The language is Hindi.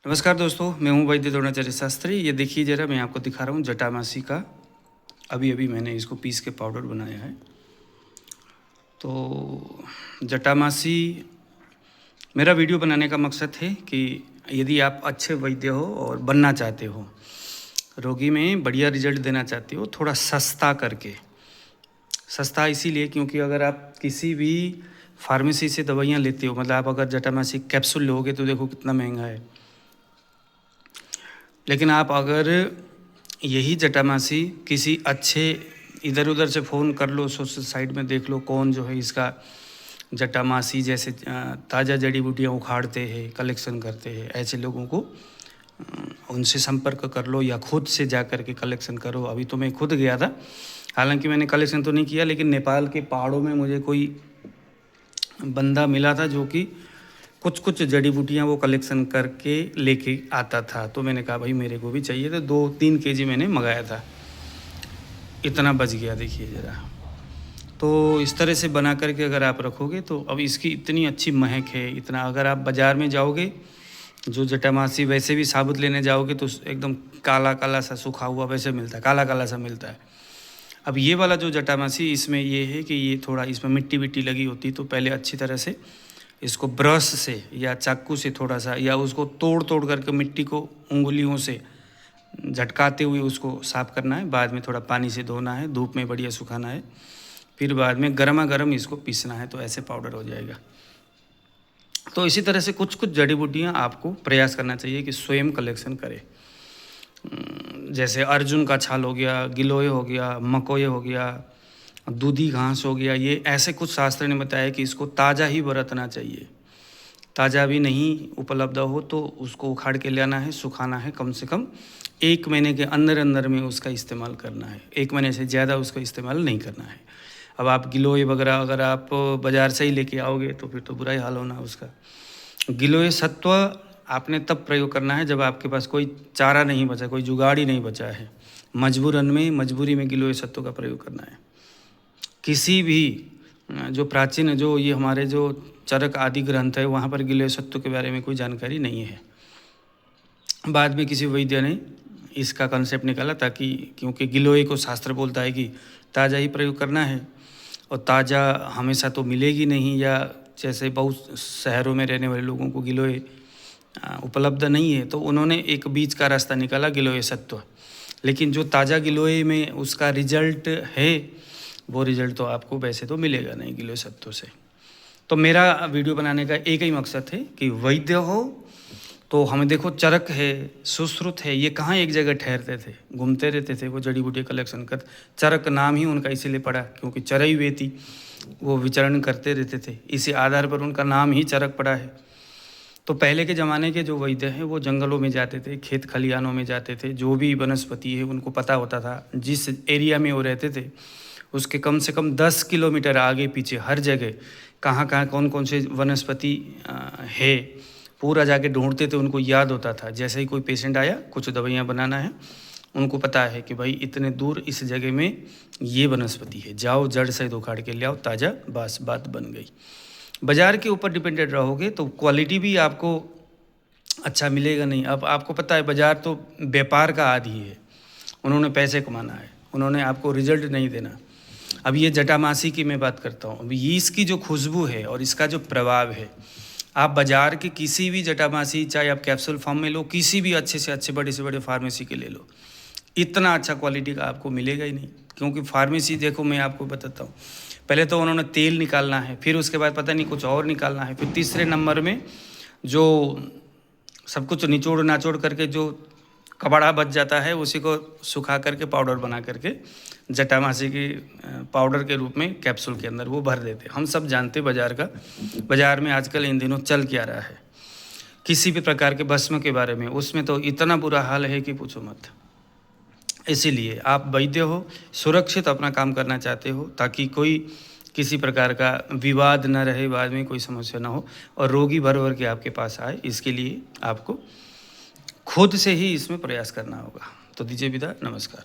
नमस्कार दोस्तों, मैं हूं वैद्य द्रोणाचार्य शास्त्री। ये देखिए ज़रा, मैं आपको दिखा रहा हूं जटामासी का। अभी मैंने इसको पीस के पाउडर बनाया है। तो जटामासी मेरा वीडियो बनाने का मकसद है कि यदि आप अच्छे वैद्य हो और बनना चाहते हो, रोगी में बढ़िया रिजल्ट देना चाहते हो, थोड़ा सस्ता करके। सस्ता इसीलिए क्योंकि अगर आप किसी भी फार्मेसी से दवाइयाँ लेते हो, मतलब आप अगर जटामासी कैप्सूल लोगे तो देखो कितना महंगा है। लेकिन आप अगर यही जटामासी किसी अच्छे, इधर उधर से फ़ोन कर लो, सोशल साइट में देख लो कौन जो है इसका जटामासी जैसे ताज़ा जड़ी बूटियाँ उखाड़ते हैं, कलेक्शन करते हैं, ऐसे लोगों को उनसे संपर्क कर लो या खुद से जा कर के कलेक्शन करो। अभी तो मैं खुद गया था, हालांकि मैंने कलेक्शन तो नहीं किया, लेकिन नेपाल के पहाड़ों में मुझे कोई बंदा मिला था जो कि कुछ जड़ी बूटियाँ वो कलेक्शन करके लेके आता था। तो मैंने कहा भाई मेरे को भी चाहिए, तो 2-3 केजी मैंने मंगाया था, इतना बच गया। देखिए ज़रा, तो इस तरह से बना करके अगर आप रखोगे तो अब इसकी इतनी अच्छी महक है, इतना। अगर आप बाज़ार में जाओगे, जो जटामासी वैसे भी साबुत लेने जाओगे तो एकदम काला काला सा सूखा हुआ वैसे मिलता है, काला काला सा मिलता है। अब ये वाला जो जटामासी, इसमें ये है कि ये थोड़ा इसमें मिट्टी विट्टी लगी होती, तो पहले अच्छी तरह से इसको ब्रश से या चाकू से थोड़ा सा, या उसको तोड़ तोड़ करके मिट्टी को उंगलियों से झटकाते हुए उसको साफ़ करना है। बाद में थोड़ा पानी से धोना है, धूप में बढ़िया सुखाना है, फिर बाद में गर्मा गर्म इसको पीसना है, तो ऐसे पाउडर हो जाएगा। तो इसी तरह से कुछ जड़ी बूटियाँ आपको प्रयास करना चाहिए कि स्वयं कलेक्शन करें। जैसे अर्जुन का छाल हो गया, गिलोय हो गया, मकोय हो गया, दूधी घास हो गया, ये ऐसे कुछ शास्त्र ने बताया कि इसको ताज़ा ही बरतना चाहिए। ताज़ा भी नहीं उपलब्ध हो तो उसको उखाड़ के लाना है, सुखाना है, कम से कम 1 महीने के अंदर में उसका इस्तेमाल करना है। 1 महीने से ज़्यादा उसका इस्तेमाल नहीं करना है। अब आप गिलोय वगैरह अगर आप बाज़ार से ही लेके आओगे तो फिर तो बुरा ही हाल होना उसका। गिलोय सत्व आपने तब प्रयोग करना है जब आपके पास कोई चारा नहीं बचा, कोई जुगाड़ ही नहीं बचा है। मजबूरी में गिलोय सत्व का प्रयोग करना है। किसी भी जो प्राचीन, जो ये हमारे जो चरक आदि ग्रंथ है, वहाँ पर गिलोय सत्व के बारे में कोई जानकारी नहीं है। बाद में किसी वैद्य ने इसका कंसेप्ट निकाला, ताकि क्योंकि गिलोय को शास्त्र बोलता है कि ताज़ा ही प्रयोग करना है, और ताज़ा हमेशा तो मिलेगी नहीं, या जैसे बहुत शहरों में रहने वाले लोगों को गिलोय उपलब्ध नहीं है, तो उन्होंने एक बीच का रास्ता निकाला, गिलोय सत्व। लेकिन जो ताज़ा गिलोय में उसका रिजल्ट है, वो रिजल्ट तो आपको वैसे तो मिलेगा नहीं गिलोय सत्व से। तो मेरा वीडियो बनाने का एक ही मकसद है कि वैद्य हो तो हमें देखो, चरक है, सुश्रुत है, ये कहाँ एक जगह ठहरते थे, घूमते रहते थे, वो जड़ी बूटी कलेक्शन कर। चरक नाम ही उनका इसीलिए पड़ा क्योंकि चरई वेती, वो विचरण करते रहते थे, इसी आधार पर उनका नाम ही चरक पड़ा है। तो पहले के ज़माने के जो वैद्य हैं वो जंगलों में जाते थे, खेत खलिहानों में जाते थे, जो भी वनस्पति है उनको पता होता था। जिस एरिया में वो रहते थे उसके कम से कम 10 किलोमीटर आगे पीछे हर जगह कहाँ कौन से वनस्पति है, पूरा जाके ढूंढते थे, उनको याद होता था। जैसे ही कोई पेशेंट आया, कुछ दवाइयाँ बनाना है, उनको पता है कि भाई इतने दूर इस जगह में ये वनस्पति है, जाओ जड़ से उखाड़ के ले आओ, ताज़ा, बस बात बन गई। बाज़ार के ऊपर डिपेंडेड रहोगे तो क्वालिटी भी आपको अच्छा मिलेगा नहीं। अब आपको पता है बाज़ार तो व्यापार का आदि है, उन्होंने पैसे कमाना है, उन्होंने आपको रिजल्ट नहीं देना। अब ये जटामासी की मैं बात करता हूँ, अब ये इसकी जो खुशबू है और इसका जो प्रभाव है, आप बाज़ार के किसी भी जटामासी, चाहे आप कैप्सूल फॉर्म में लो, किसी भी अच्छे से अच्छे, बड़े से बड़े फार्मेसी के ले लो, इतना अच्छा क्वालिटी का आपको मिलेगा ही नहीं। क्योंकि फार्मेसी, देखो मैं आपको बताता हूँ, पहले तो उन्होंने तेल निकालना है, फिर उसके बाद पता नहीं कुछ और निकालना है, फिर तीसरे नंबर में जो सब कुछ निचोड़ नाचोड़ करके जो कबाड़ा बच जाता है, उसी को सुखा करके पाउडर बना करके जटामासी की पाउडर के रूप में कैप्सूल के अंदर वो भर देते। हम सब जानते बाज़ार में आजकल इन दिनों चल क्या रहा है, किसी भी प्रकार के भस्म के बारे में, उसमें तो इतना बुरा हाल है कि पूछो मत। इसीलिए आप वैद्य हो, सुरक्षित अपना काम करना चाहते हो, ताकि कोई किसी प्रकार का विवाद न रहे, बाद में कोई समस्या ना हो और रोगी भर के आपके पास आए, इसके लिए आपको खुद से ही इसमें प्रयास करना होगा। तो दीजिए विदा, नमस्कार।